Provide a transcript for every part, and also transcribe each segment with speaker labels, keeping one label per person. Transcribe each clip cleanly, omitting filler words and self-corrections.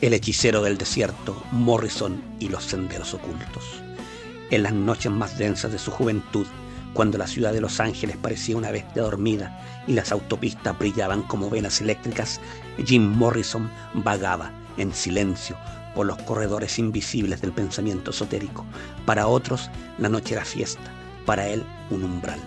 Speaker 1: El hechicero del desierto, Morrison y los senderos ocultos. En las noches más densas de su juventud, cuando la ciudad de Los Ángeles parecía una bestia dormida y las autopistas brillaban como venas eléctricas, Jim Morrison vagaba en silencio por los corredores invisibles del pensamiento esotérico. Para otros, la noche era fiesta, para él, un umbral.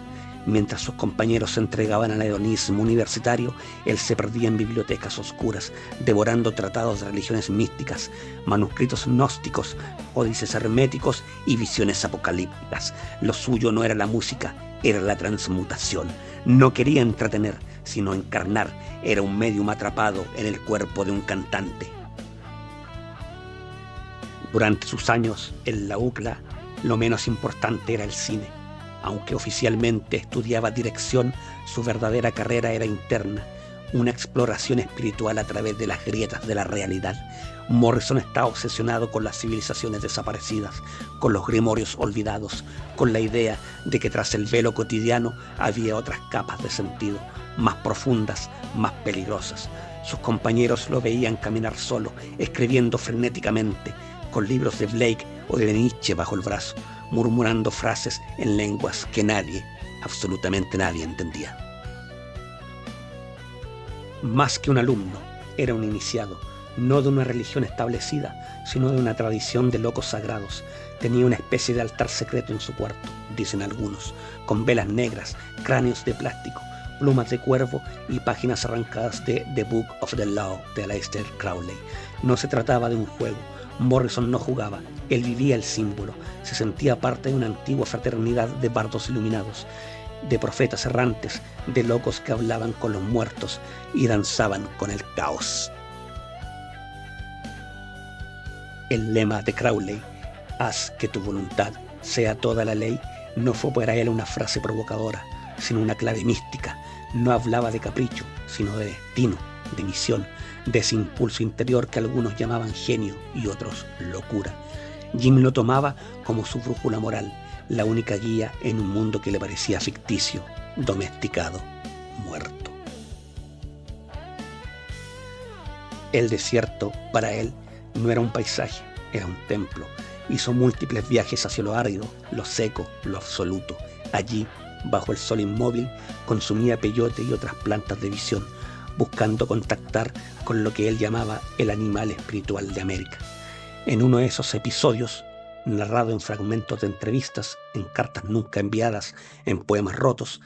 Speaker 1: Mientras sus compañeros se entregaban al hedonismo universitario, él se perdía en bibliotecas oscuras, devorando tratados de religiones místicas, manuscritos gnósticos, códices herméticos y visiones apocalípticas. Lo suyo no era la música, era la transmutación. No quería entretener, sino encarnar. Era un médium atrapado en el cuerpo de un cantante. Durante sus años en la UCLA, lo menos importante era el cine. Aunque oficialmente estudiaba dirección, su verdadera carrera era interna, una exploración espiritual a través de las grietas de la realidad. Morrison estaba obsesionado con las civilizaciones desaparecidas, con los grimorios olvidados, con la idea de que tras el velo cotidiano había otras capas de sentido, más profundas, más peligrosas. Sus compañeros lo veían caminar solo, escribiendo frenéticamente, con libros de Blake o de Nietzsche bajo el brazo, murmurando frases en lenguas que nadie, absolutamente nadie, entendía. Más que un alumno, era un iniciado, no de una religión establecida, sino de una tradición de locos sagrados. Tenía una especie de altar secreto en su cuarto, dicen algunos, con velas negras, cráneos de plástico, plumas de cuervo y páginas arrancadas de The Book of the Law de Aleister Crowley. No se trataba de un juego. Morrison no jugaba, él vivía el símbolo, se sentía parte de una antigua fraternidad de bardos iluminados, de profetas errantes, de locos que hablaban con los muertos y danzaban con el caos. El lema de Crowley, haz que tu voluntad sea toda la ley, no fue para él una frase provocadora, sino una clave mística. No hablaba de capricho, sino de destino, de misión, de ese impulso interior que algunos llamaban genio y otros locura. Jim lo tomaba como su brújula moral, la única guía en un mundo que le parecía ficticio, domesticado, muerto. El desierto, para él, no era un paisaje, era un templo. Hizo múltiples viajes hacia lo árido, lo seco, lo absoluto. Allí, bajo el sol inmóvil, consumía peyote y otras plantas de visión, buscando contactar con lo que él llamaba el animal espiritual de América. En uno de esos episodios, narrado en fragmentos de entrevistas, en cartas nunca enviadas, en poemas rotos,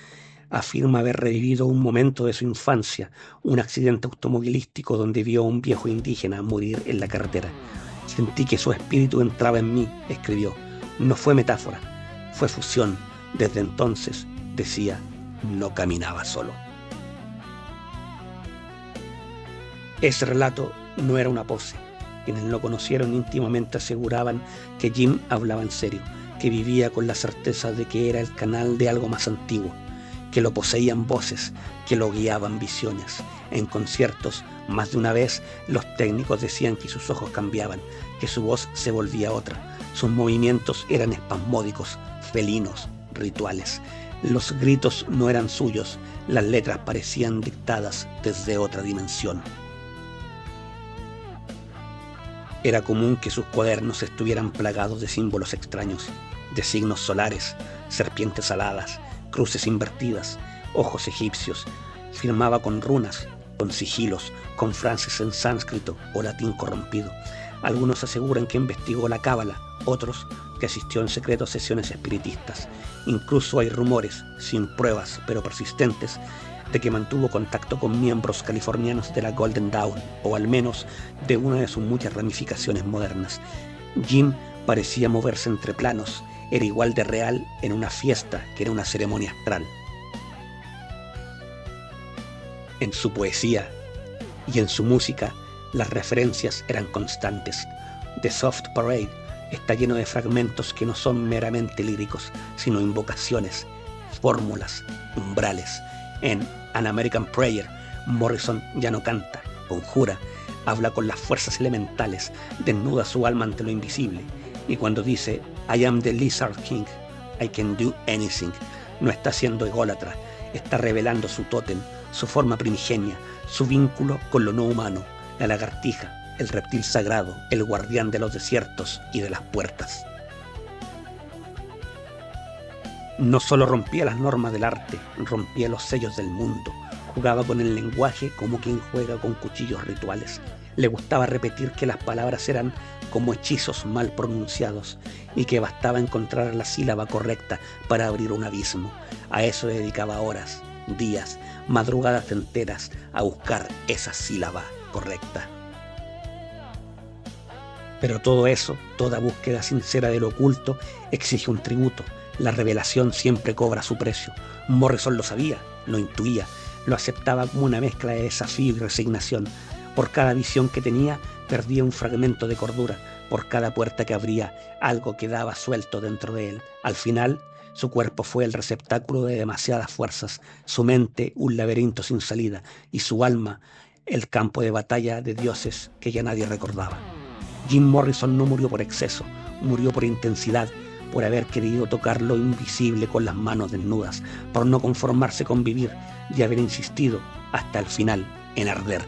Speaker 1: afirma haber revivido un momento de su infancia, un accidente automovilístico donde vio a un viejo indígena morir en la carretera. Sentí que su espíritu entraba en mí, escribió. No fue metáfora, fue fusión. Desde entonces, decía, no caminaba solo. Ese relato no era una pose. Quienes lo conocieron íntimamente aseguraban que Jim hablaba en serio, que vivía con la certeza de que era el canal de algo más antiguo, que lo poseían voces, que lo guiaban visiones. En conciertos, más de una vez, los técnicos decían que sus ojos cambiaban, que su voz se volvía otra. Sus movimientos eran espasmódicos, felinos, rituales. Los gritos no eran suyos, las letras parecían dictadas desde otra dimensión. Era común que sus cuadernos estuvieran plagados de símbolos extraños, de signos solares, serpientes aladas, cruces invertidas, ojos egipcios. Firmaba con runas, con sigilos, con frases en sánscrito o latín corrompido. Algunos aseguran que investigó la cábala, otros que asistió en secreto a sesiones espiritistas. Incluso hay rumores, sin pruebas pero persistentes, de que mantuvo contacto con miembros californianos de la Golden Dawn, o al menos de una de sus muchas ramificaciones modernas. Jim parecía moverse entre planos, era igual de real en una fiesta que en una ceremonia astral. En su poesía y en su música, las referencias eran constantes. The Soft Parade está lleno de fragmentos que no son meramente líricos, sino invocaciones, fórmulas, umbrales. En An American Prayer, Morrison ya no canta, conjura, habla con las fuerzas elementales, desnuda su alma ante lo invisible. Y cuando dice, I am the Lizard King, I can do anything, no está siendo ególatra, está revelando su tótem, su forma primigenia, su vínculo con lo no humano, la lagartija, el reptil sagrado, el guardián de los desiertos y de las puertas. No solo rompía las normas del arte, rompía los sellos del mundo, jugaba con el lenguaje como quien juega con cuchillos rituales. Le gustaba repetir que las palabras eran como hechizos mal pronunciados y que bastaba encontrar la sílaba correcta para abrir un abismo. A eso dedicaba horas, días, madrugadas enteras a buscar esa sílaba correcta. Pero todo eso, toda búsqueda sincera de lo oculto, exige un tributo. La revelación siempre cobra su precio. Morrison lo sabía, lo intuía, lo aceptaba como una mezcla de desafío y resignación. Por cada visión que tenía, perdía un fragmento de cordura. Por cada puerta que abría, algo quedaba suelto dentro de él. Al final, su cuerpo fue el receptáculo de demasiadas fuerzas, su mente un laberinto sin salida, y su alma el campo de batalla de dioses que ya nadie recordaba. Jim Morrison no murió por exceso, murió por intensidad, por haber querido tocar lo invisible con las manos desnudas, por no conformarse con vivir y haber insistido hasta el final en arder.